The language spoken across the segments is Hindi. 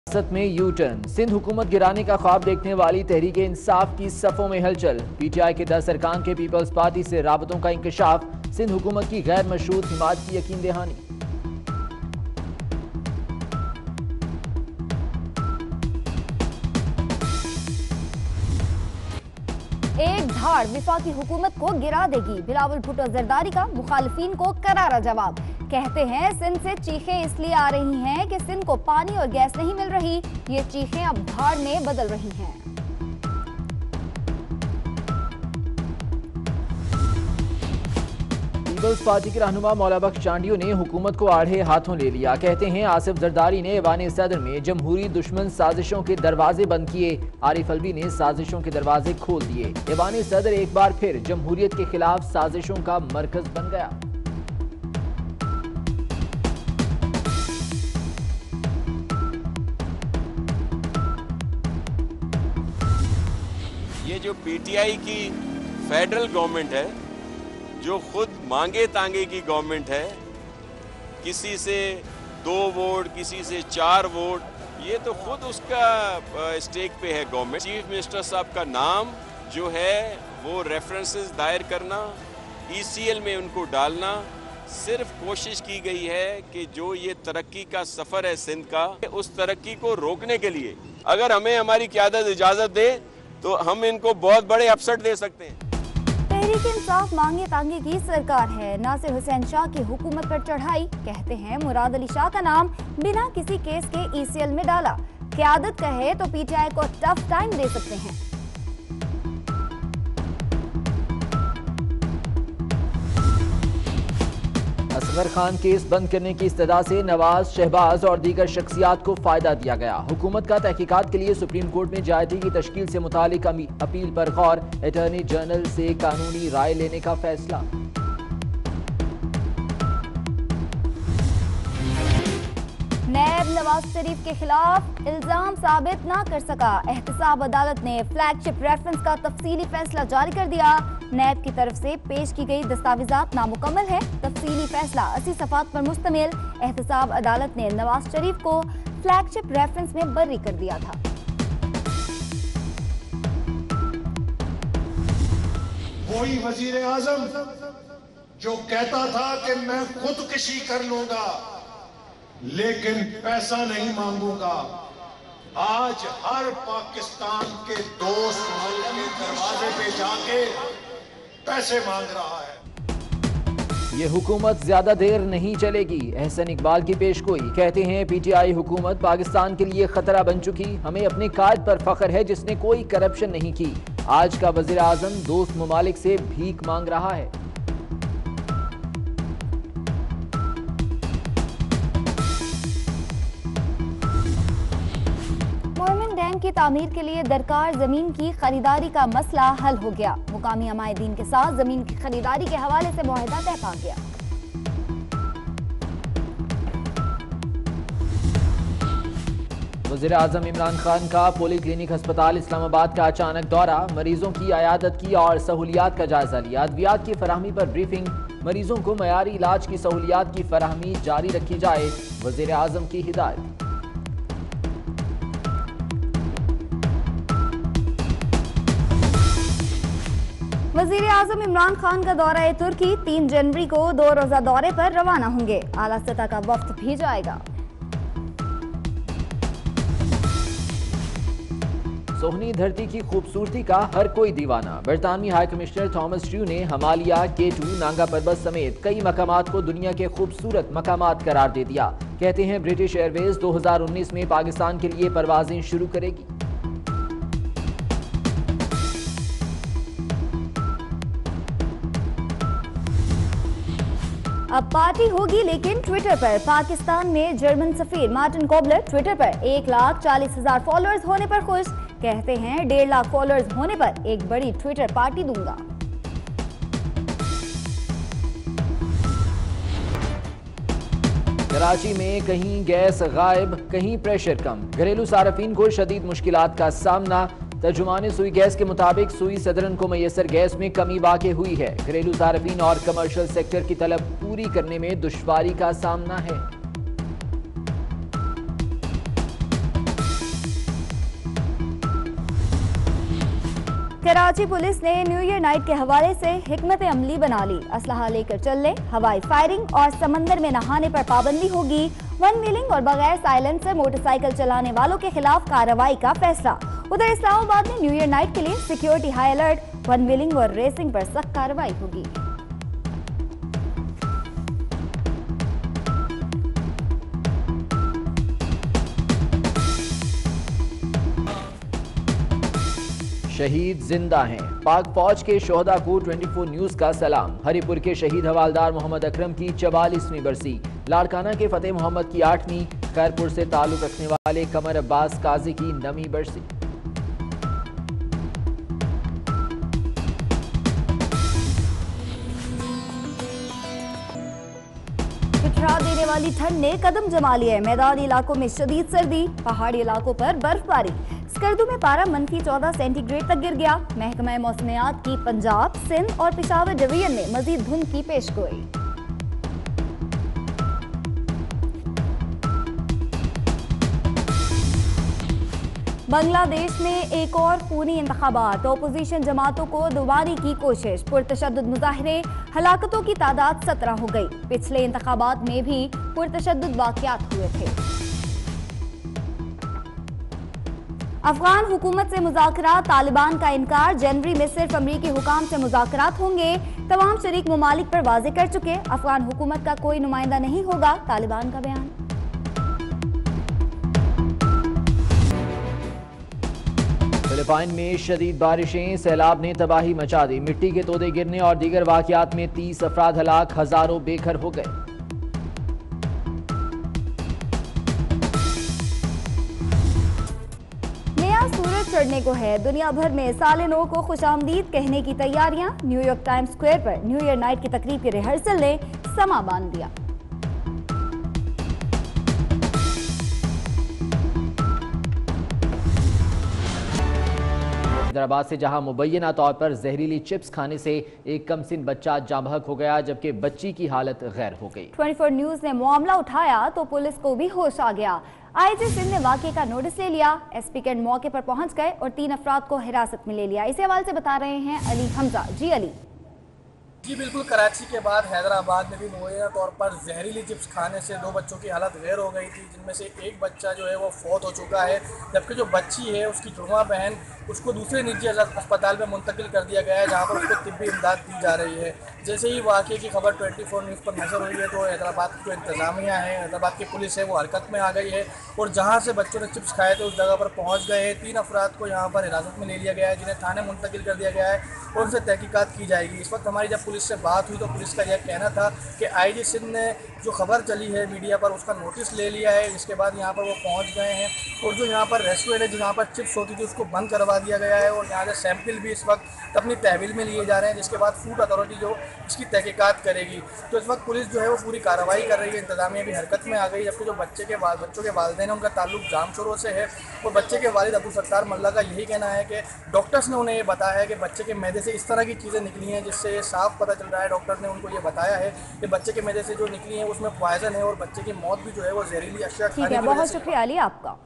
सियासत में यू टर्न, सिंध हुकूमत गिराने का ख्वाब देखने वाली तहरीक इंसाफ की सफों में हलचल। पीटीआई के 10 अरकान के पीपल्स पार्टी से राबतों का इंकशाफ, सिंध हुकूमत की गैर मशरूत हिमायत की यकीन दहानी। एक धाड़ विफाकी हुकूमत को गिरा देगी, बिलावल भुट्टो जरदारी का मुखालिफिन को करारा जवाब। कहते हैं सिंध से चीखें इसलिए आ रही हैं कि सिंध को पानी और गैस नहीं मिल रही, ये चीखें अब धाड़ में बदल रही हैं। पीपल्स पार्टी के रहनुमा मौला बख्श चांडियो ने हुकूमत को आड़े हाथों ले लिया। कहते हैं आसिफ जरदारी ने ऐवान सदर में जमहूरी दुश्मन साजिशों के दरवाजे बंद किए, आरिफ अलवी ने साजिशों के दरवाजे खोल दिए। ऐवान सदर एक बार फिर जमहूरियत के खिलाफ साजिशों का मरकज बन गया। ये जो पीटीआई की फेडरल गवर्नमेंट है, जो खुद मांगे तांगे की गवर्नमेंट है, किसी से 2 वोट किसी से 4 वोट, ये तो खुद उसका स्टेक पे है गवर्नमेंट। चीफ मिनिस्टर साहब का नाम जो है वो रेफरेंसेस दायर करना, ईसीएल में उनको डालना, सिर्फ कोशिश की गई है कि जो ये तरक्की का सफर है सिंध का, उस तरक्की को रोकने के लिए अगर हमें हमारी क़यादत इजाजत दे तो हम इनको बहुत बड़े अपसेट दे सकते हैं। तहरीक इंसाफ मांगे तांगे की सरकार है, नासिर हुसैन शाह की हुकूमत पर चढ़ाई। कहते हैं मुराद अली शाह का नाम बिना किसी केस के ईसीएल में डाला। क़यादत कहे तो पीटीआई को टफ टाइम दे सकते हैं। असगर खान केस बंद करने की इस्तदा से नवाज, शहबाज और दीगर शख्सियात को फायदा दिया गया। हुकूमत का तहकीकात के लिए सुप्रीम कोर्ट में जायती की तश्कील से मुतालिक अपील पर गौर, अटॉर्नी जनरल से कानूनी राय लेने का फैसला। नैब नवाज शरीफ के खिलाफ इल्जाम साबित ना कर सका, एहतसाब अदालत ने फ्लैगशिप रेफरेंस का तफसीली फैसला जारी कर दिया। नैब की तरफ से पेश की गई दस्तावेजात नामुकम्मल है, तफसीली फैसला 80 सफ़हात पर मुश्तमिल। एहतसाब अदालत ने नवाज शरीफ को फ्लैगशिप रेफरेंस में बरी कर दिया था। वही वजीर आजम जो कहता था कि मैं खुदकुशी कर लूंगा लेकिन पैसा नहीं मांगूंगा, आज हर पाकिस्तान के दोस्त मुल्क के दरवाजे पे जाके पैसे मांग रहा है। ये हुकूमत ज्यादा देर नहीं चलेगी, एहसन इकबाल की पेशगोई। कहते हैं पीटीआई हुकूमत पाकिस्तान के लिए खतरा बन चुकी, हमें अपने कायद पर फख्र है जिसने कोई करप्शन नहीं की। आज का वजीर आजम दोस्त ममालिक से भीख मांग रहा है। की तामीर के लिए दरकार जमीन की खरीदारी का मसला हल हो गया। मुकामी अमायदीन के साथ जमीन की खरीदारी के हवाले से मुआहदा तय पा गया। वज़ीर आज़म इमरान खान का पोली क्लिनिक अस्पताल इस्लामाबाद का अचानक दौरा, मरीजों की आयादत की और सहूलियात का जायजा लिया। अद्वियात की फराहमी पर ब्रीफिंग, मरीजों को मयारी इलाज की सहूलियात की फराहमी जारी रखी जाए, वज़ीर आज़म की हिदायत। वजीर आजम इमरान खान का दौरा तुर्की 3 जनवरी को 2 रोजा दौरे पर रवाना होंगे। आला सतह का वफ्द भी जाएगा। सोहनी धरती की खूबसूरती का हर कोई दीवाना, बरतानवी हाई कमिश्नर थॉमस ड्रू ने हमालिया, K2, नांगा पर्वत समेत कई मकामात को दुनिया के खूबसूरत मकामात करार दे दिया। कहते हैं ब्रिटिश एयरवेज 2019 में पाकिस्तान के लिए परवाजें शुरू करेगी। अब पार्टी होगी लेकिन ट्विटर पर। पाकिस्तान में जर्मन सफीर मार्टिन कोबलर ट्विटर पर 1,40,000 फॉलोअर्स होने पर खुश। कहते हैं 1.5 लाख फॉलोअर्स होने पर एक बड़ी ट्विटर पार्टी दूंगा। कराची में कहीं गैस गायब, कहीं प्रेशर कम, घरेलू सार्फिन को शदीद मुश्किलात का सामना। तर्जुमान सुई गैस के मुताबिक सुई सदरन को मैसर गैस में कमी वाक़ हुई है। घरेलू सार्फिन और कमर्शियल सेक्टर की तलब पूरी करने में दुश्वारी का सामना है। कराची पुलिस ने न्यू ईयर नाइट के हवाले से हिकमत अमली बना ली। असलहा लेकर चलने, हवाई फायरिंग और समंदर में नहाने पर पाबंदी होगी। वन व्हीलिंग और बगैर साइलेंसर मोटरसाइकिल चलाने वालों के खिलाफ कार्रवाई का फैसला। उधर इस्लामाबाद में न्यू ईयर नाइट के लिए security high alert. One wheeling और रेसिंग पर सख्त कार्रवाई होगी। शहीद जिंदा हैं। पाक फौज के शोहदा को 24 न्यूज का सलाम। हरिपुर के शहीद हवालदार मोहम्मद अकरम की 44वीं बरसी। लाड़काना के फतेह मोहम्मद की 8वीं। खैरपुर से ताल्लुक रखने वाले कमर अब्बास काजी की 9वीं बरसी। ठिठुरा देने वाली ठंड ने कदम जमा लिया है। मैदानी इलाकों में शदीद सर्दी, पहाड़ी इलाकों पर बर्फबारी। स्कर्दू में पारा -14 सेंटीग्रेड तक गिर गया। महकमा मौसमियात की पंजाब, सिंध और पेशावर डिवीजन ने मजीद धुंध की पेशगोई। बांग्लादेश में एक और खूनी इंतखाबात। ओपोजिशन जमातों को दुबारी की कोशिश। पुरतशद्दुद मुजाहरे, हलाकतों की तादाद 17 हो गई। पिछले इंतखाबात में भी पुरतशद्दुद वाक़यात हुए थे। अफगान हुकूमत से मुज़ाकरात, तालिबान का इनकार। जनवरी में सिर्फ अमरीकी हुकाम से मुज़ाकरात होंगे। तमाम शरीक ममालिक पर वाज़े कर चुके। अफगान हुकूमत का कोई नुमाइंदा नहीं होगा, तालिबान का बयान। फिलिपाइन में शदीद बारिशें, सैलाब ने तबाही मचा दी। मिट्टी के तोदे गिरने और दीगर वाक़यात में 30 अफराद हलाक, हजारों बेघर हो गए। सूरज चढ़ने को है। दुनिया भर में साल नौ को खुशामदीद कहने की तैयारियां। न्यूयॉर्क टाइम्स स्क्वायर पर न्यू ईयर नाइट की तकरीब की रिहर्सल ने समा बांध दिया। हैदराबाद से जहां मुबैना तौर पर जहरीली चिप्स खाने से एक कमसिन बच्चा जाँ बहक हो गया, जबकि बच्ची की हालत गैर हो गई। 24 न्यूज ने मामला उठाया तो पुलिस को भी होश आ गया। आईजी सिंध ने वाकये का नोटिस ले लिया। एसपी कैंट मौके पर पहुंच गए और 3 अफराद को हिरासत में ले लिया। इसी हवाले से बता रहे हैं अली हमजा। जी अली। जी बिल्कुल, कराची के बाद हैदराबाद में भी मुबैना तौर पर जहरीली चिप्स खाने से 2 बच्चों की हालत गैर हो गई थी, जिनमें से एक बच्चा जो है वो फौत हो चुका है, जबकि जो बच्ची है उसकी जुड़वा बहन, उसको दूसरे निजी अस्पताल में मुंतकिल कर दिया गया है, जहां पर उसको तिब्बी इमदाद दी जा रही है। जैसे ही वाक़े की खबर 24 न्यूज़ पर नजर हुई है तो हैदराबाद की जो इंतज़ामिया है, हैदराबाद की पुलिस है, वो हरकत में आ गई है और जहाँ से बच्चों ने चिप्स खाए थे उस जगह पर पहुँच गए हैं। 3 अफराद को यहाँ पर हिरासत में ले लिया गया है, जिन्हें थाने मुंतकिल कर दिया गया है और उनसे तहकीकात की जाएगी। इस वक्त हमारी जब पुलिस से बात हुई तो पुलिस का यह कहना था कि आईजी सिंध ने जो खबर चली है मीडिया पर उसका नोटिस ले लिया है। इसके बाद यहाँ पर वो पहुँच गए हैं और जो यहाँ पर रेस्टोरेंट है जहाँ पर चिप्स होती थी उसको बंद करवा दिया गया है और यहाँ से सैंपल भी इस वक्त अपनी तहवील में लिए जा रहे हैं, जिसके बाद फूड अथॉरिटी जो इसकी तहकीकात करेगी। तो इस वक्त पुलिस जो है वो पूरी कार्रवाई कर रही है, इंतजामिया भी हरकत में आ गई। जबकि जो बच्चों के वालिदैन हैं उनका ताल्लुक जामशोरों से है और बच्चे के वालिद अब्दुल सत्तार मल्ला का यही कहना है कि डॉक्टर्स ने उन्हें ये बताया है कि बच्चे के मैदे से इस तरह की चीज़ें निकली हैं जिससे ये साफ पता चल रहा है, डॉक्टर ने उनको ये बताया है कि बच्चे के मैदे से जो निकली है उसमें पॉइजन है और बच्चे की मौत भी जो है वो जहरीली अशिया खाने की वजह से। बहुत शुक्रिया अली आपका।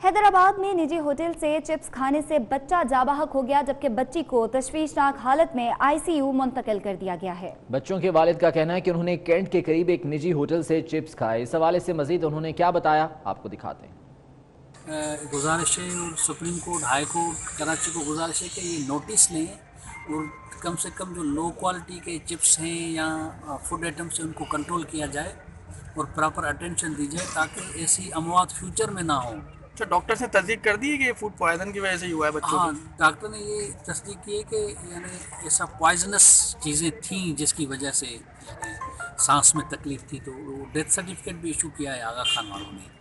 हैदराबाद में निजी होटल से चिप्स खाने से बच्चा जाँ बहक हो गया, जबकि बच्ची को तशवीशनाक हालत में आईसीयू मुंतकिल कर दिया गया है। बच्चों के वालिद का कहना है कि उन्होंने कैंट के करीब एक निजी होटल से चिप्स खाए। इस हवाले से मजीद उन्होंने क्या बताया आपको दिखाते हैं। गुजारिश है और supreme court, high court Karachi को गुजारिश है कि ये नोटिस लें और कम से कम जो लो क्वालिटी के चिप्स हैं या फूड आइटम्स हैं उनको कंट्रोल किया जाए और प्रॉपर अटेंशन दी जाए ताकि ऐसी अमवात फ्यूचर में ना हो। अच्छा, डॉक्टर ने तस्दीक कर दी है कि ये फूड पॉइजन की वजह से ही हुआ है बच्चों हाँ, डॉक्टर ने ये तस्दीक की है कि यानी ऐसा पॉइजनस चीज़ें थी जिसकी वजह से यानी सांस में तकलीफ थी, तो वो डेथ सर्टिफिकेट भी इशू किया है आगा खान वालों ने।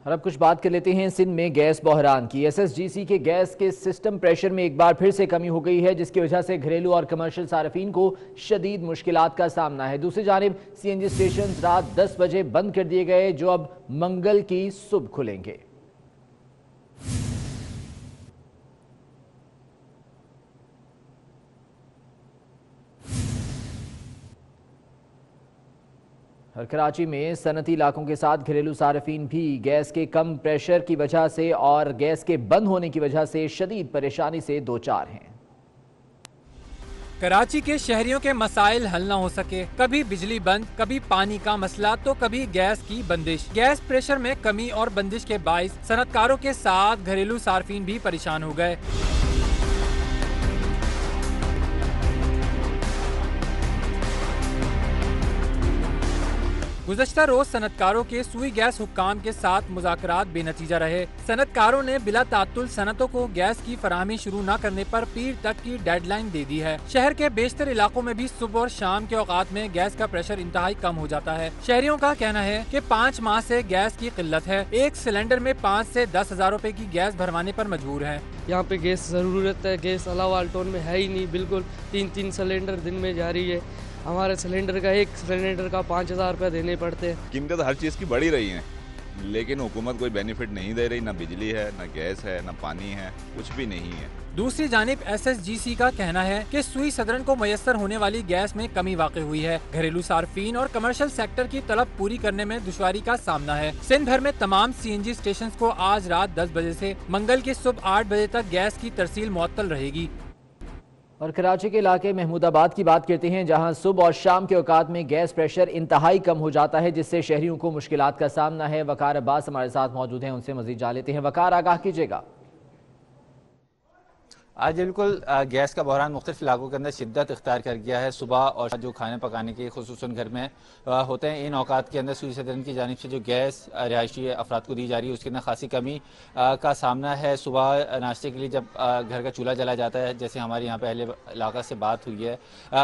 और अब कुछ बात कर लेते हैं सिंध में गैस बहरान की। एसएसजीसी के गैस के सिस्टम प्रेशर में एक बार फिर से कमी हो गई है, जिसकी वजह से घरेलू और कमर्शियल सार्फिन को शदीद मुश्किलात का सामना है। दूसरी जानिब सीएनजी स्टेशन रात 10 बजे बंद कर दिए गए, जो अब मंगल की सुबह खुलेंगे। और कराची में सनती इलाकों के साथ घरेलू सार्फिन भी गैस के कम प्रेशर की वजह से और गैस के बंद होने की वजह से शदीद परेशानी से दो चार हैं। कराची के शहरियों के मसाइल हल न हो सके, कभी बिजली बंद, कभी पानी का मसला तो कभी गैस की बंदिश। गैस प्रेशर में कमी और बंदिश के बाइस सनतकारों के साथ घरेलू सार्फिन भी परेशान हो गए। गुज़श्ता रोज सनतकारों के सुई गैस हुक्काम के साथ मुज़ाकरात बेनतीजा रहे। सनतकारों ने बिला तात्तुल सनतों को गैस की फराहमी शुरू न करने पर पीर तक की डेडलाइन दे दी है। शहर के बेशतर इलाकों में भी सुबह और शाम के औकात में गैस का प्रेशर इंतहाई कम हो जाता है। शहरियों का कहना है कि 5 माह से गैस की किल्लत है। एक सिलेंडर में 5 से 10 हजार रुपए की गैस भरवाने पर मजबूर है। यहाँ पे गैस ज़रूरत है, गैस अलावा अल्टोन में है ही नहीं, बिल्कुल 3-3 सिलेंडर दिन में जा रही है। हमारे सिलेंडर का एक सिलेंडर का 5,000 रुपये देने पड़ते हैं। कीमतें हर चीज़ की बढ़ी रही हैं, लेकिन हुकूमत कोई बेनिफिट नहीं दे रही। ना बिजली है, ना गैस है, ना पानी है, कुछ भी नहीं है। दूसरी जानिब SSGC का कहना है कि सुई सदरन को मयसर होने वाली गैस में कमी वाक़ हुई है। घरेलू सार्फिन और कमर्शियल सेक्टर की तलब पूरी करने में दुश्वारी का सामना है। सिंध भर में तमाम CNG स्टेशन को आज रात 10 बजे से मंगल की सुबह 8 बजे तक गैस की तरसील मुअत्तल रहेगी। और कराची के इलाके महमूदाबाद की बात करते हैं, जहां सुबह और शाम के औकात में गैस प्रेशर इंतहाई कम हो जाता है, जिससे शहरियों को मुश्किलात का सामना है। वकार अब्बास हमारे साथ मौजूद हैं, उनसे मजीद जान लेते हैं। वकार, आगाह कीजिएगा। आज बिल्कुल गैस का बहरान मुख्तलिफ इलाकों के अंदर शिद्दत इख्तियार कर गया है। सुबह और जो खाने पकाने के खुसूसन घर में होते हैं, इन औकात के अंदर सुई सदरन की जानिब से जो गैस रिहायशी अफराद को दी जा रही है, उसके अंदर खासी कमी का सामना है। सुबह नाश्ते के लिए जब घर का चूल्हा जला जाता है, जैसे हमारे यहाँ पे अहले इलाका से बात हुई है,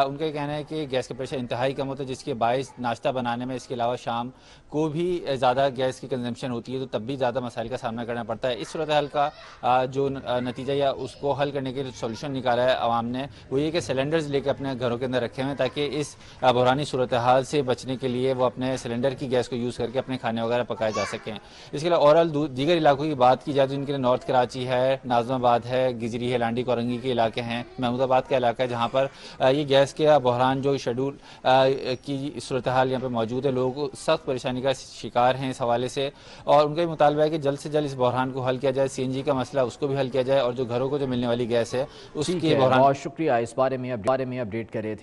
उनका कहना है कि गैस का प्रेशर इंतहाई कम होता है, जिसके बायस नाश्ता बनाने में, इसके अलावा शाम को भी ज़्यादा गैस की कंजम्पशन होती है, तो तब भी ज़्यादा मसाइल का सामना करना पड़ता है। इस सूरत हाल का जो नतीजा या उसको हल करने के सोल्यूशन निकाला है आवाम ने, वो ये कि सिलेंडर्स लेकर अपने घरों के अंदर रखे हुए हैं, ताकि इस बहरानी सूरत हाल से बचने के लिए वो अपने सिलेंडर की गैस को यूज़ करके अपने खाने वगैरह पकाए जा सकें। इसके अलावा ओवरऑल दीगर इलाकों की बात की जाए तो इनके लिए नॉर्थ कराची है, नाज़माबाद है, गिजरी है, लांडी कोरंगी के इलाके हैं, महमूदाबाद का इलाका है, जहाँ पर ये गैस के बहरान जो शेड्यूल की सूरत हाल यहाँ पर मौजूद है। लोग सख्त परेशानी का शिकार हैं इस हवाले से, और उनका मुतालबा है कि जल्द से जल्द इस बहरान को हल किया जाए। CNG का मसला उसको भी हल किया जाए, और जो घरों को जो मिलने वाली गैस है उसकी बहुत शुक्रिया, इस बारे में अपडेट कर रहे थे।